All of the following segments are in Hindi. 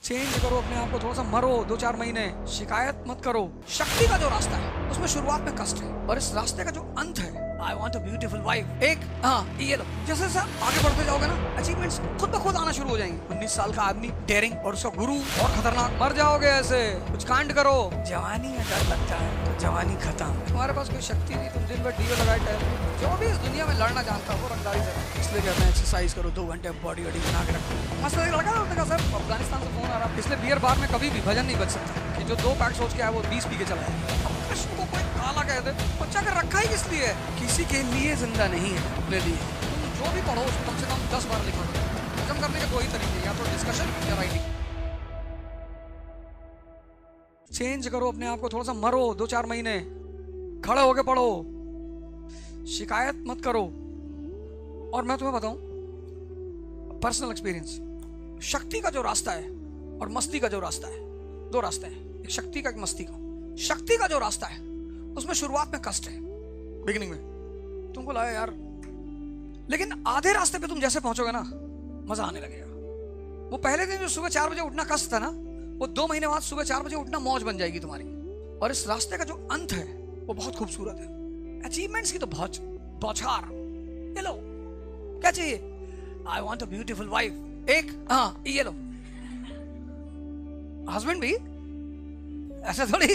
चेंज करो अपने आप को, थोड़ा सा मरो 2-4 महीने, शिकायत मत करो। शक्ति का जो रास्ता है उसमें शुरुआत में कष्ट है और इस रास्ते का जो अंत है, I want a beautiful wife. ये लो, जैसे जैसे आगे बढ़ते जाओगे ना, अचीवमेंट्स खुद ब खुद आना शुरू हो जाएंगे। 19 साल का आदमी डेयरिंग और उसका गुरु और खतरनाक, मर जाओगे ऐसे, कुछ कांड करो। जवानी में डर लगता है तो जवानी खत्म। तुम्हारे पास कोई शक्ति नहीं, तुम दिन भर डीओ लगाए टहलो। जो भी इस दुनिया में लड़ना जानता हो रंगदारी से, इसलिए कहते हैं एक्सरसाइज करो, 2 घंटे बॉडी वॉडी बना के रखो। मस्त लगा सर, अफगानिस्तान से फोन आ रहा, इसलिए बियर बार में कभी भी भजन नहीं बच सकता कि जो 2 पैक सोच के आया वो 20 पी के चला है। कृष्ण को कोई काला कह दे, बच्चा कर रखा ही किस लिए? किसी के लिए जिंदा नहीं है, अपने लिए। तुम जो भी पढ़ो उसको कम से कम 10 बार लिखो। खत्म करने के 2 ही तरीके, या तो डिस्कशन या राइटिंग। चेंज करो अपने आप को, थोड़ा सा मरो 2-4 महीने, खड़े होके पढ़ो, शिकायत मत करो। और मैं तुम्हें बताऊं पर्सनल एक्सपीरियंस, शक्ति का जो रास्ता है और मस्ती का जो रास्ता है, 2 रास्ते हैं, एक शक्ति का एक मस्ती का। शक्ति का जो रास्ता है उसमें शुरुआत में कष्ट है, बिगिनिंग में तुमको लगा यार, लेकिन आधे रास्ते पे तुम जैसे पहुंचोगे ना, मजा आने लगेगा। वो पहले दिन जो सुबह 4 बजे उठना कष्ट था ना, वो 2 महीने बाद सुबह 4 बजे उठना मौज बन जाएगी तुम्हारी। और इस रास्ते का जो अंत है वो बहुत खूबसूरत है। अचीवमेंट्स की तो बौछार, ये लो, क्या चाहिए? I want a beautiful wife. ये लो, हस्बैंड भी ऐसा थोड़ी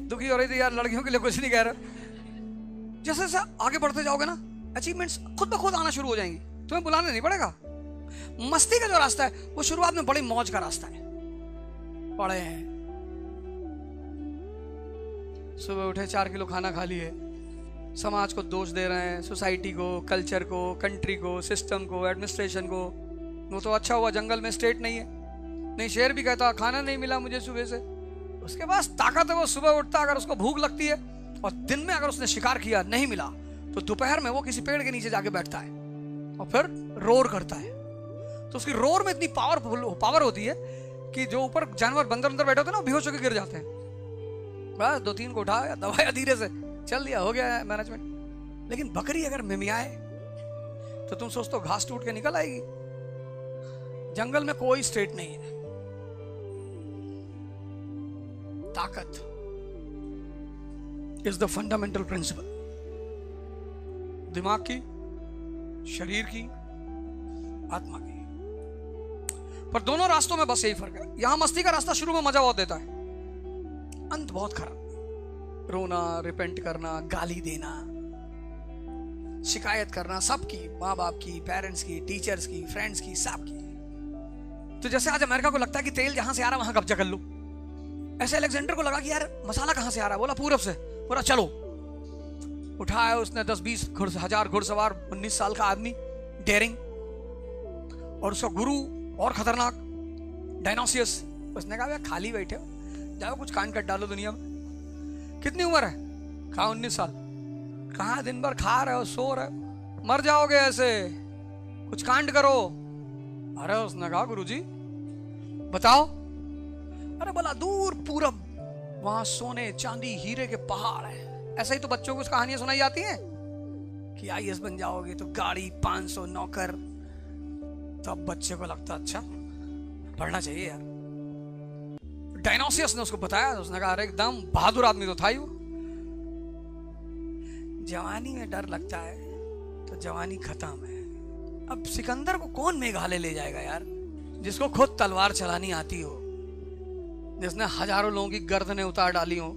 दुखी हो रही थी यार, लड़कियों के लिए कुछ नहीं कह रहा। जैसे जैसे आगे बढ़ते जाओगे ना, अचीवमेंट्स खुद ब खुद आना शुरू हो जाएंगी, तुम्हें बुलाना नहीं पड़ेगा। मस्ती का जो रास्ता है वो शुरुआत में बड़ी मौज का रास्ता है। पढ़े हैं, सुबह उठे 4 किलो खाना खा लिए, समाज को दोष दे रहे हैं, सोसाइटी को, कल्चर को, कंट्री को, सिस्टम को, एडमिनिस्ट्रेशन को। वो तो अच्छा हुआ जंगल में स्टेट नहीं है, नहीं शेर भी कहता खाना नहीं मिला मुझे सुबह से। उसके पास ताकत है, वो सुबह उठता, अगर उसको भूख लगती है और दिन में अगर उसने शिकार किया नहीं मिला तो दोपहर में वो किसी पेड़ के नीचे जाके बैठता है और फिर रोर करता है। तो उसकी रोर में इतनी पावर होती है कि जो ऊपर जानवर बंदर अंदर बैठे होते हैं ना, बेहोश होकर गिर जाते हैं। बस 2-3 को उठाया, दबाया धीरे से, चल दिया, हो गया मैनेजमेंट। लेकिन बकरी अगर मिमियाए तो तुम सोचते हो घास टूट के निकल आएगी। जंगल में कोई स्टेट नहीं है। ताकत इज द फंडामेंटल प्रिंसिपल, दिमाग की, शरीर की, आत्मा की। पर दोनों रास्तों में बस यही फर्क है। यहां मस्ती का रास्ता शुरू में मजा बहुत देता है, अंत बहुत खराब। रोना, रिपेंट करना, गाली देना, शिकायत करना, सबकी, माँ बाप की, पेरेंट्स की, टीचर्स की, फ्रेंड्स की, सबकी। तो जैसे आज अमेरिका को लगता है कि तेल जहां से आ रहा वहां कब्जा कर लो, ऐसे अलेक्जेंडर को लगा कि यार मसाला कहां से आ रहा है, बोला पूरब से, बोला चलो। उठाया उसने 10-20 घुड़सवार, 19 साल का आदमी, डेयरिंग और उसका गुरु और खतरनाक, डायनोसियस। उसने कहा खाली बैठे हो, जाओ कुछ कांड कर डालो दुनिया में। कितनी उम्र है? कहा 19 साल। कहा दिन भर खा रहे हो, सो रहे हो, मर जाओगे ऐसे, कुछ कांड करो। अरे उसने कहा गुरुजी बताओ। अरे बोला दूर पूरब, वहां सोने चांदी हीरे के पहाड़ है। ऐसा ही तो बच्चों को उस कहानियां सुनाई जाती हैं कि आईएएस बन जाओगे तो गाड़ी, 500 नौकर। तो अब बच्चे को लगता अच्छा पढ़ना चाहिए यार। डायनोसियस ने उसको बताया, उसने कहा अरे एकदम बहादुर आदमी तो था ही वो। जवानी में डर लगता है तो जवानी खत्म है। अब सिकंदर को कौन मेघालय ले जाएगा यार, जिसको खुद तलवार चलानी आती हो, जिसने हजारों लोगों की गर्दनें उतार डाली हो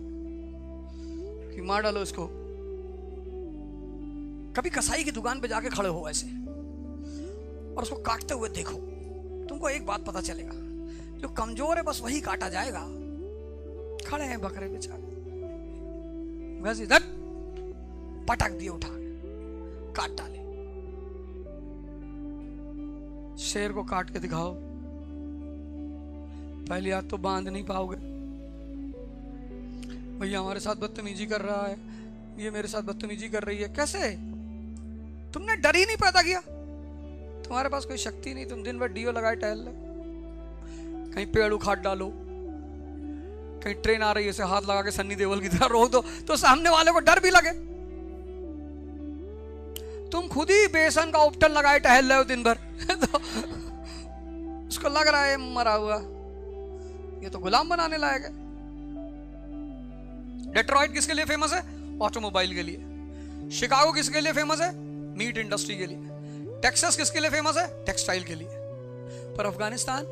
कि मार डालो इसको। कभी कसाई की दुकान पे जाके खड़े हो ऐसे और उसको काटते हुए देखो, तुमको एक बात पता चलेगा, जो कमजोर है बस वही काटा जाएगा। खड़े हैं बकरे बेचारे, बस इधर पटक दिए, उठा काट डाले। शेर को काट के दिखाओ, पहली हाथ तो बांध नहीं पाओगे। भैया हमारे साथ बदतमीजी कर रहा है, ये मेरे साथ बदतमीजी कर रही है। कैसे? तुमने डर ही नहीं पैदा किया। तुम्हारे पास कोई शक्ति नहीं, तुम दिन भर डीओ लगाए टहल रहे, कहीं पेड़ उखाड़ डालो, कहीं ट्रेन आ रही है, हाथ लगा के सन्नी देओल की तरह रोक दो तो सामने वाले को डर भी लगे। तुम खुद ही बेसन का उपटन लगाए टहल रहे हो दिन भर तो उसको लग रहा है मरा हुआ, ये तो गुलाम बनाने लायक है। डेट्रॉइट किसके लिए फेमस है? ऑटोमोबाइल के लिए। शिकागो किसके लिए फेमस है? मीट इंडस्ट्री के लिए। टेक्सास किसके लिए फेमस है? टेक्सटाइल के लिए। पर अफगानिस्तान,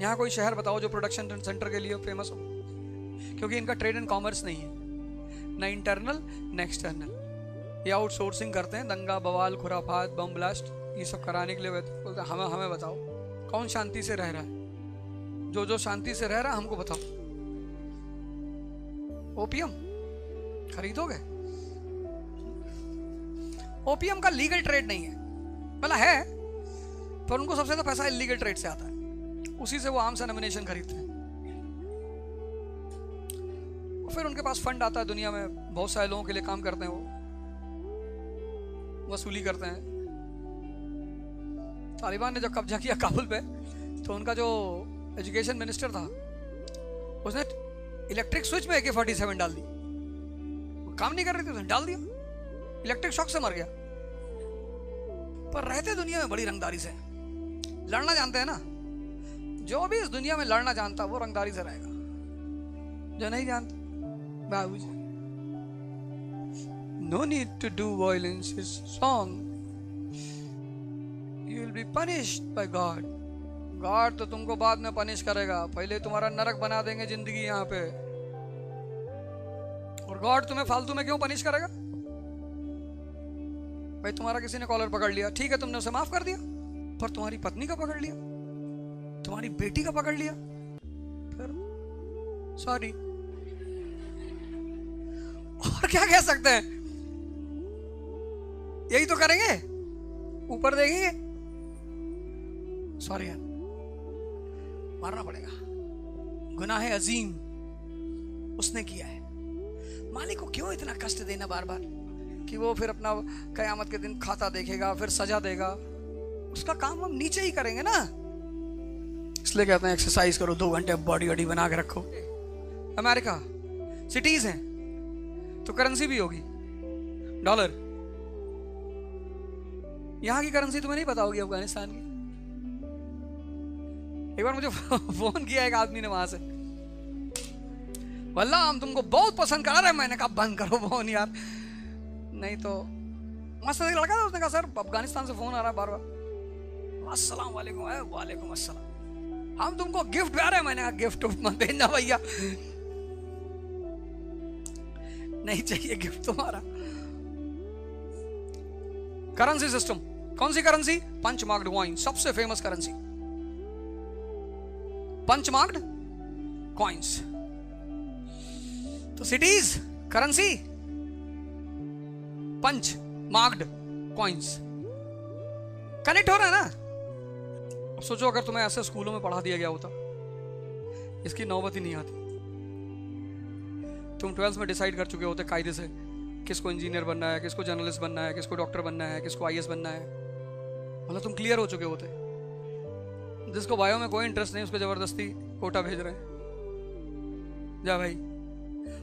यहां कोई शहर बताओ जो प्रोडक्शन सेंटर के लिए फेमस हो? क्योंकि इनका ट्रेड एंड कॉमर्स नहीं है, ना इंटरनल ना एक्सटर्नल। ये आउटसोर्सिंग करते हैं, दंगा बवाल खुराफात बम ब्लास्ट ये सब कराने के लिए बोलते हैं हमें बताओ कौन शांति से रह रहा है? जो शांति से रह रहा है हमको बताओ। ओपियम खरीदोगे? ओपियम का लीगल ट्रेड नहीं है, मतलब है, पर उनको सबसे ज्यादा पैसा इलीगल ट्रेड से आता है, उसी से वो आर्म्स एंड एम्युनिशन खरीदते हैं। फिर उनके पास फंड आता है, दुनिया में बहुत सारे लोगों के लिए काम करते हैं, वो वसूली करते हैं। तालिबान ने जब कब्जा किया काबुल पे, तो उनका जो एजुकेशन मिनिस्टर था उसने इलेक्ट्रिक स्विच में AK-47 डाल दी। काम नहीं कर रही थी, उसने डाल दिया, इलेक्ट्रिक शॉक से मर गया। पर रहते दुनिया में बड़ी रंगदारी से, लड़ना जानते हैं ना। जो भी इस दुनिया में लड़ना जानता वो रंगदारी से रहेगा, जो नहीं जानता बाबूजी। No need to do violence is wrong. You will be punished by God. God तो तुमको बाद में पनिश करेगा, पहले तुम्हारा नरक बना देंगे जिंदगी यहाँ पे। और गॉड तुम्हें फालतू में क्यों पनिश करेगा? भाई तुम्हारा किसी ने कॉलर पकड़ लिया, ठीक है तुमने उसे माफ कर दिया, पर तुम्हारी पत्नी का पकड़ लिया, तुम्हारी बेटी का पकड़ लिया, फिर सॉरी। और क्या कह सकते हैं? यही तो करेंगे, ऊपर देखेंगे, सॉरी यार, मारना पड़ेगा, गुनाह है अजीम उसने किया है। मालिक को क्यों इतना कष्ट देना बार बार कि वो फिर अपना कयामत के दिन खाता देखेगा, फिर सजा देगा। उसका काम हम नीचे ही करेंगे ना। इसलिए कहते हैं एक्सरसाइज करो, 2 घंटे बॉडी वॉडी बना के रखो। अमेरिका सिटीज हैं तो करेंसी भी होगी डॉलर। यहां की करेंसी तुम्हें नहीं पता होगी अफगानिस्तान की। एक बार मुझे फोन किया एक आदमी ने वहां से, वल्लाह हम तुमको बहुत पसंद कर रहे हैं। मैंने कहा बंद करो फोन यार, नहीं तो मस्त एक लड़का था, उसने कहा सर अफगानिस्तान से फोन आ रहा है बार बार। अस्सलाम वालेकुम। वालेकुम अस्सलाम, हम तुमको गिफ्ट दे रहे हैं। मैंने कहा गिफ्ट मत भेजना भैया, नहीं चाहिए गिफ्ट तुम्हारा। करेंसी सिस्टम, कौन सी करेंसी? पंच मार्क्ड कॉइन, सबसे famous currency punch marked coins. तो cities currency punch marked coins, connect हो रहा है ना। अब सोचो अगर तुम्हें ऐसे स्कूलों में पढ़ा दिया गया होता, इसकी नौबत ही नहीं आती। तुम 12th में डिसाइड कर चुके होते कायदे से किसको इंजीनियर बनना है, किसको जर्नलिस्ट बनना है, किसको डॉक्टर बनना है, किसको IAS बनना है, मतलब तुम क्लियर हो चुके होते। जिसको बायो में कोई इंटरेस्ट नहीं उसको जबरदस्ती कोटा भेज रहे हैं, जा भाई।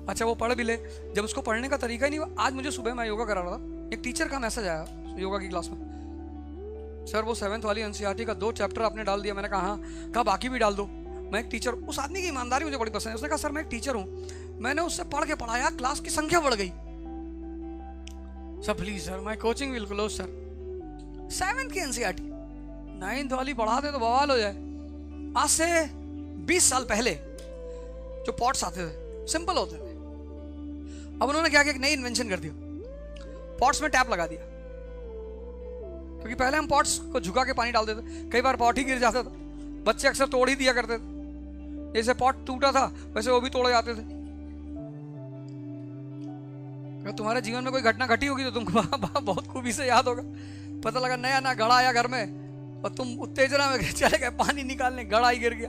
अच्छा वो पढ़ भी ले, जब उसको पढ़ने का तरीका ही नहीं। आज मुझे सुबह मैं योगा करा रहा था, एक टीचर का मैसेज आया योगा की क्लास में, सर वो 7th वाली NCERT का 2 चैप्टर आपने डाल दिया। मैंने कहा हाँ, कहा बाकी भी डाल दो। मैं एक टीचर, उस आदमी की ईमानदारी मुझे बड़ी पसंद है। उसने कहा सर मैं एक टीचर हूँ, मैंने उससे पढ़ के पढ़ाया, क्लास की संख्या बढ़ गई। Sir please sir my coaching will close sir. 7th की NCERT 9th वाली पढ़ा दे तो बवाल हो जाए। आज से 20 साल पहले जो पॉट्स आते थे सिंपल होते थे, अब उन्होंने क्या किया, एक नई इन्वेंशन कर दिया, पॉट्स में टैप लगा दिया। क्योंकि पहले हम पॉट्स को झुका के पानी डालते थे, कई बार पॉट ही गिर जाता था, बच्चे अक्सर तोड़ ही दिया करते थे। जैसे पॉट टूटा था वैसे वो भी तोड़े जाते थे। अगर तुम्हारे जीवन में कोई घटना घटी होगी तो तुमको बहुत खूबी से याद होगा। पता लगा नया ना घड़ा आया घर में और तुम उत्तेजना में चले गए पानी निकालने, घड़ा ही गिर गया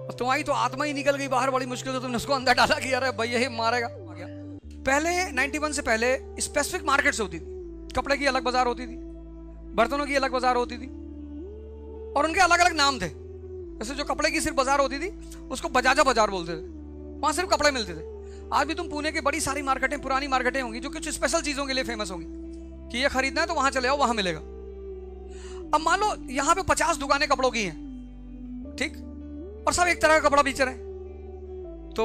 और तुम्हारी तो आत्मा ही निकल गई बाहर बड़ी मुश्किल से। तुमने उसको अंदर डाला कि अरे भैया ही मारेगा। पहले 91 से पहले स्पेसिफिक मार्केट्स होती थी, कपड़े की अलग बाजार होती थी, बर्तनों की अलग बाजार होती थी और उनके अलग अलग नाम थे। जैसे जो कपड़े की सिर्फ बाजार होती थी उसको बजाजा बाजार बोलते थे, वहां सिर्फ कपड़े मिलते थे। आज भी तुम पुणे की बड़ी सारी मार्केटें, पुरानी मार्केटें होंगी जो कुछ स्पेशल चीजों के लिए फेमस होंगी कि ये खरीदना है तो वहां चले आओ, वहां मिलेगा। अब मान लो यहाँ पे 50 दुकानें कपड़ों की हैं, ठीक, और सब एक तरह का कपड़ा बेच रहे हैं। तो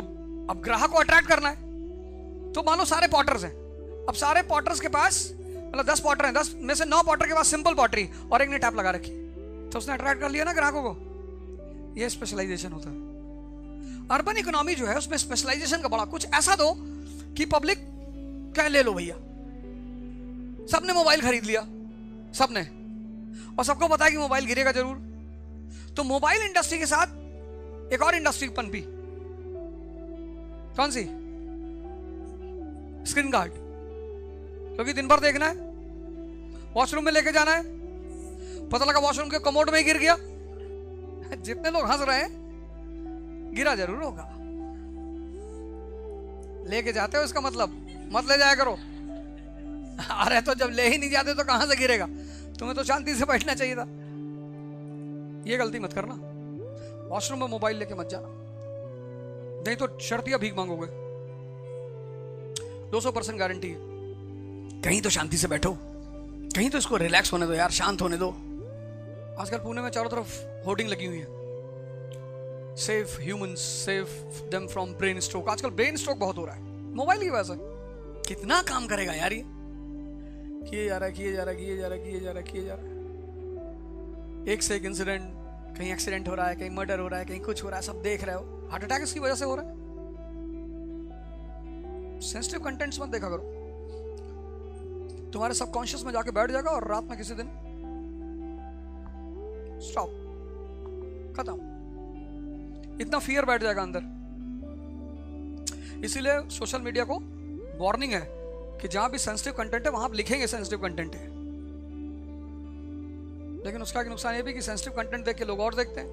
अब ग्राहक को अट्रैक्ट करना है, तो मान लो सारे पॉटर्स हैं, अब सारे पॉटर्स के पास मतलब 10 पॉटर हैं, 10 में से 9 पॉटर के पास सिंपल पॉटरी और एक ने टैप लगा रखी, तो उसने अट्रैक्ट कर लिया ना ग्राहकों को। ये स्पेशलाइजेशन होता है। अर्बन इकोनॉमी जो है उसमें स्पेशलाइजेशन का बड़ा कुछ ऐसा दो कि पब्लिक कह ले लो भैया, सबने मोबाइल खरीद लिया, सबने, और सबको पता है कि मोबाइल गिरेगा जरूर। तो मोबाइल इंडस्ट्री के साथ एक और इंडस्ट्री पनपी, कौन सी? Screen guard. क्योंकि दिन भर देखना है, वॉशरूम में लेके जाना है, पता लगा वॉशरूम के कमोड में ही गिर गया। जितने लोग हंस रहे हैं, गिरा जरूर होगा। लेके जाते हो इसका मतलब मत ले जाया करो। अरे तो जब ले ही नहीं जाते तो कहां से गिरेगा? तुम्हें तो शांति से बैठना चाहिए था। ये गलती मत करना, वॉशरूम में मोबाइल लेके मत जाना, नहीं तो शर्तिया भीख मांगोगे। 200% गारंटी है। कहीं तो शांति से बैठो, कहीं तो इसको रिलैक्स होने दो यार, शांत होने दो। आजकल पुणे में चारों तरफ होर्डिंग लगी हुई है, save humans, save them from brain stroke. आजकल ब्रेन स्ट्रोक बहुत हो रहा है मोबाइल की वजह से। कितना काम करेगा यार ये, किए जा रहा है, किए जा रहा है, किए जा रहा है, किए जा रहा है, किए जा रहा है। एक से एक इंसिडेंट, कहीं एक्सीडेंट हो रहा है, कहीं मर्डर हो रहा है, कहीं कुछ हो रहा है, सब देख रहे हो। हार्ट अटैक इसकी वजह से हो रहा है। सेंसिटिव कंटेंट्स मत देखा करो, तुम्हारे सबकॉन्शियस में जाके बैठ जाएगा और रात में किसी दिन स्टॉप, खत्म। इतना फियर बैठ जाएगा अंदर। इसीलिए सोशल मीडिया को वार्निंग है कि जहां भी सेंसिटिव कंटेंट है वहां आप लिखेंगे सेंसिटिव कंटेंट है, लेकिन उसका नुकसान ये भी कि सेंसिटिव कंटेंट देख के लोग और देखते हैं।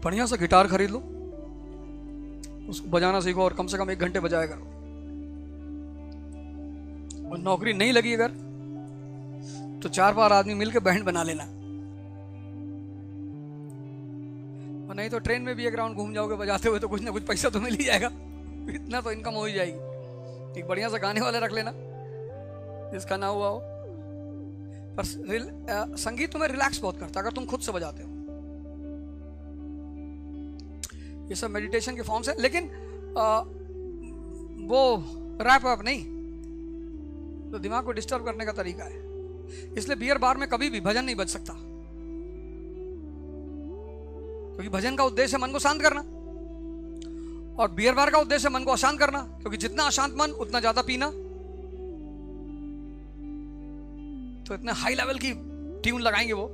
बढ़िया सा गिटार खरीद लो, उसको बजाना सीखो और कम से कम 1 घंटे बजाया करो। और नौकरी नहीं लगी अगर तो 4-5 आदमी मिलकर बैंड बना लेना, और नहीं तो ट्रेन में भी एक राउंड घूम जाओगे बजाते हुए तो कुछ ना कुछ पैसा तो मिल ही जाएगा। इतना तो इनकम हो ही जाएगी। एक बढ़िया सा गाने वाले रख लेना जिसका ना हुआ हो। पर संगीत तुम्हें रिलैक्स बहुत करता है अगर तुम खुद से बजाते हो। ये सब मेडिटेशन के फॉर्म्स है, लेकिन वो रैप अप नहीं, तो दिमाग को डिस्टर्ब करने का तरीका है। इसलिए बियर बार में कभी भी भजन नहीं बज सकता, क्योंकि भजन का उद्देश्य है मन को शांत करना, और बियर बार का उद्देश्य है मन को अशांत करना। क्योंकि जितना अशांत मन उतना ज्यादा पीना, तो इतने हाई लेवल की ट्यून लगाएंगे वो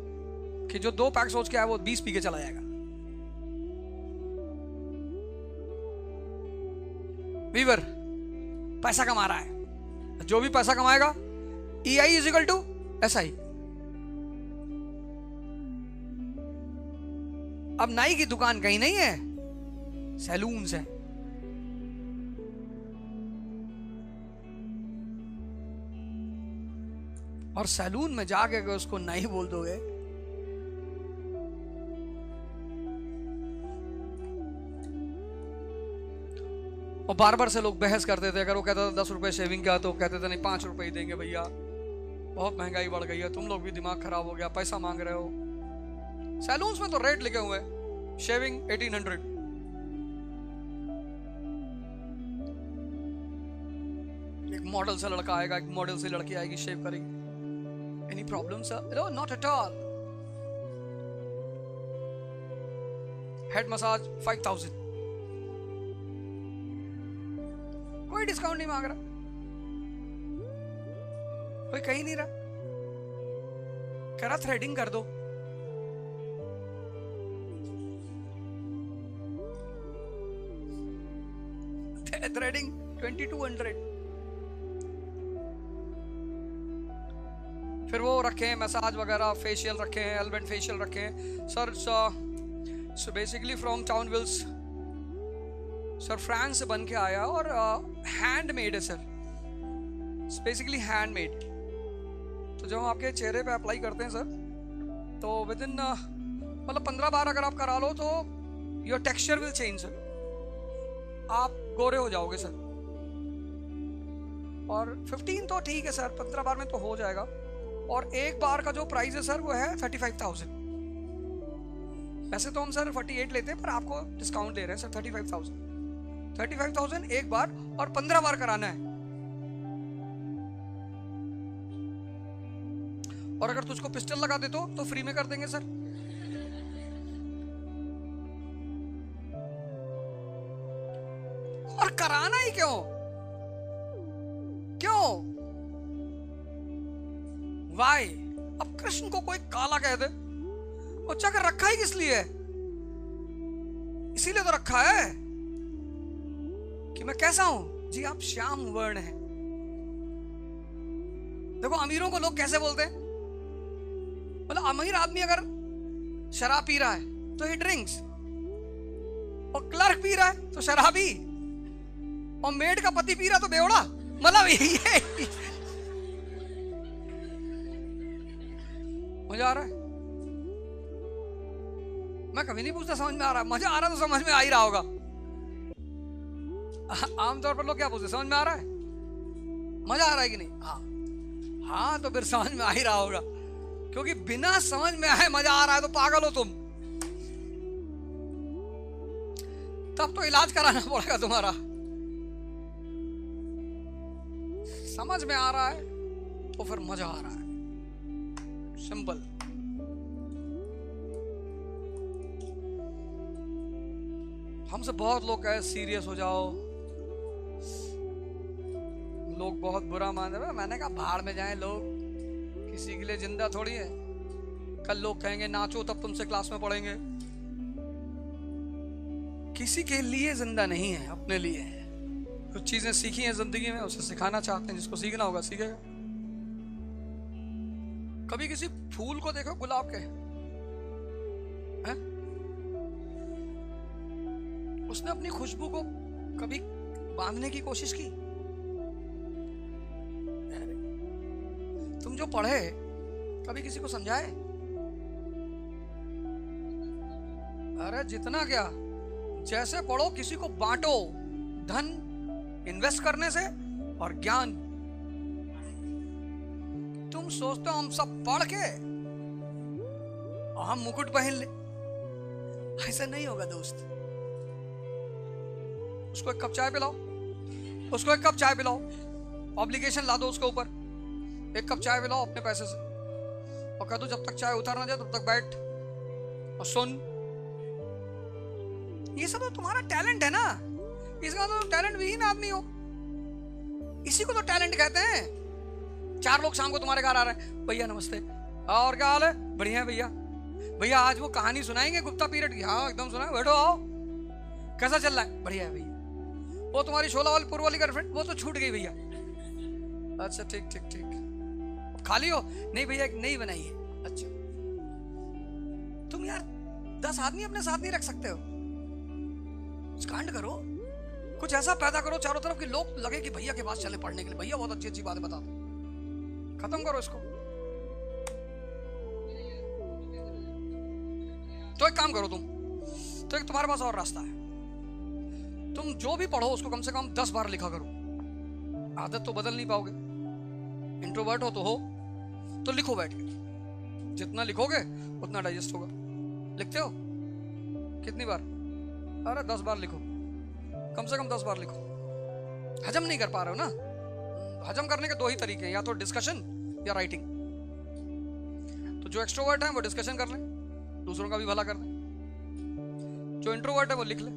कि जो 2 पैक सोच के आया वो 20 पी के चला जाएगा। वीवर पैसा कमा रहा है, जो भी पैसा कमाएगा EI is equal to SI। अब नाई की दुकान कहीं नहीं है, सैलून है। और सैलून में जाके अगर उसको नाई बोल दोगे, और बार-बार से लोग बहस करते थे। अगर वो कहता था 10 रुपए शेविंग का, तो कहते थे नहीं 5 रुपए ही देंगे भैया, बहुत महंगाई बढ़ गई है, तुम लोग भी दिमाग खराब हो गया, पैसा मांग रहे हो। सैलून्स में तो रेट लिखे हुए हैं, शेविंग 1800। एक मॉडल से लड़का आएगा, एक मॉडल से लड़की आएगी, शेव करेगी। Any problem sir? No, not at all. Head massage 5000, कोई डिस्काउंट नहीं मांग रहा, कोई कहीं नहीं रहा, कह रहा थ्रेडिंग कर दो। थ्रेडिंग 2200। फिर वो रखे हैं मसाज वगैरह, फेशियल रखे हैं, एल्बेंट फेशियल रखे हैं sir. So basically from town wills sir, France से बन के आया और हैंडमेड है सर, बेसिकली हैंडमेड। तो जब हम आपके चेहरे पे अप्लाई करते हैं सर, तो विद इन मतलब 15 बार अगर आप करा लो तो your texture will change sir, आप गोरे हो जाओगे सर। और 15 तो ठीक है सर, 15 बार में तो हो जाएगा। और एक बार का जो प्राइस है सर वो है 35,000। वैसे तो हम सर 48 लेते हैं, पर आपको डिस्काउंट दे रहे हैं सर 35,000 एक बार, और 15 बार कराना है। और अगर तुझको पिस्टल लगा दे तो फ्री में कर देंगे सर। और कराना ही क्यों? वाई? अब कृष्ण को कोई काला कह दे, वो चक्र रखा ही किस लिए? इसीलिए तो रखा है कि मैं कैसा हूं जी। आप श्याम वर्ण हैं। देखो अमीरों को लोग कैसे बोलते हैं, मतलब अमीर आदमी अगर शराब पी रहा है तो ही ड्रिंक्स, और क्लर्क पी रहा है तो शराबी, और मेड का पति पी रहा तो बेवड़ा। मतलब ये मजा आ रहा है? मैं कभी नहीं पूछता समझ में आ रहा है। मजा आ रहा तो समझ में आ ही रहा होगा। आमतौर पर लोग क्या पूछते, समझ में आ रहा है, मजा आ रहा है कि नहीं? हाँ तो फिर समझ में आ ही रहा होगा, क्योंकि बिना समझ में आए मजा आ रहा है तो पागल हो तुम। तब तो इलाज कराना पड़ेगा तुम्हारा। समझ में आ रहा है तो फिर मजा आ रहा है, सिंपल। हमसे बहुत लोग कहे सीरियस हो जाओ, लोग बहुत बुरा मान रहे हैं। मैंने कहा भाड़ में जाएं लोग, किसी के लिए जिंदा थोड़ी है। कल लोग कहेंगे नाचो तब तुमसे क्लास में पढ़ेंगे। किसी के लिए जिंदा नहीं है, अपने लिए है। कुछ चीजें सीखी हैं जिंदगी में, उसे सिखाना चाहते हैं। जिसको सीखना होगा सीखेगा। कभी किसी फूल को देखो, गुलाब के हैं? उसने अपनी खुशबू को कभी बांधने की कोशिश की? तुम जो पढ़े कभी किसी को समझाए? अरे जितना क्या, जैसे पढ़ो किसी को बांटो। धन इन्वेस्ट करने से और ज्ञान। तुम सोचते हो हम सब पढ़ के और हम मुकुट पहन ले, ऐसा नहीं होगा दोस्त। उसको एक कप चाय पिलाओ, उसको एक कप चाय पिलाओ, ऑब्लिगेशन ला दो उसके ऊपर। एक कप चाय पिलाओ अपने पैसे से, और कह दो जब तक चाय उतर ना जाए तब तक बैठ और सुन। ये सब तो तुम्हारा टैलेंट है ना। इसका तो टैलेंट विहीन आदमी हो, इसी को तो टैलेंट कहते हैं। 4 लोग शाम को तुम्हारे घर आ रहे हैं, भैया नमस्ते, और क्या हाल है? बढ़िया है भैया। भैया आज वो कहानी सुनाएंगे गुप्ता पीरियड की? हाँ एकदम सुनाए, बैठो आओ। कैसा चल रहा है? बढ़िया है भैया। वो तुम्हारी 16 वाली पूर्व वाली गर्लफ्रेंड वो तो छूट गई भैया। अच्छा ठीक ठीक ठीक। खाली हो? नहीं भैया एक नई बनाई है। अच्छा तुम यार 10 आदमी अपने साथ नहीं रख सकते हो? कुछ कांड करो, कुछ ऐसा पैदा करो चारों तरफ कि लोग लगे कि भैया के पास चले पढ़ने के लिए। भैया बहुत अच्छी अच्छी बातें बताते। खत्म करो इसको। तो एक काम करो तुम, तो एक तुम्हारे पास और रास्ता है। तुम जो भी पढ़ो उसको कम से कम 10 बार लिखा करो। आदत तो बदल नहीं पाओगे, इंट्रोवर्ट तो लिखो बैठ के। जितना लिखोगे उतना डाइजेस्ट होगा। लिखते हो कितनी बार? अरे 10 बार लिखो, कम से कम 10 बार लिखो। हजम नहीं कर पा रहे हो ना? हजम करने के 2 ही तरीके हैं, या तो डिस्कशन या राइटिंग। तो जो एक्सट्रोवर्ट है वो डिस्कशन कर ले, दूसरों का भी भला कर ले। जो इंट्रोवर्ट है वो लिख ले।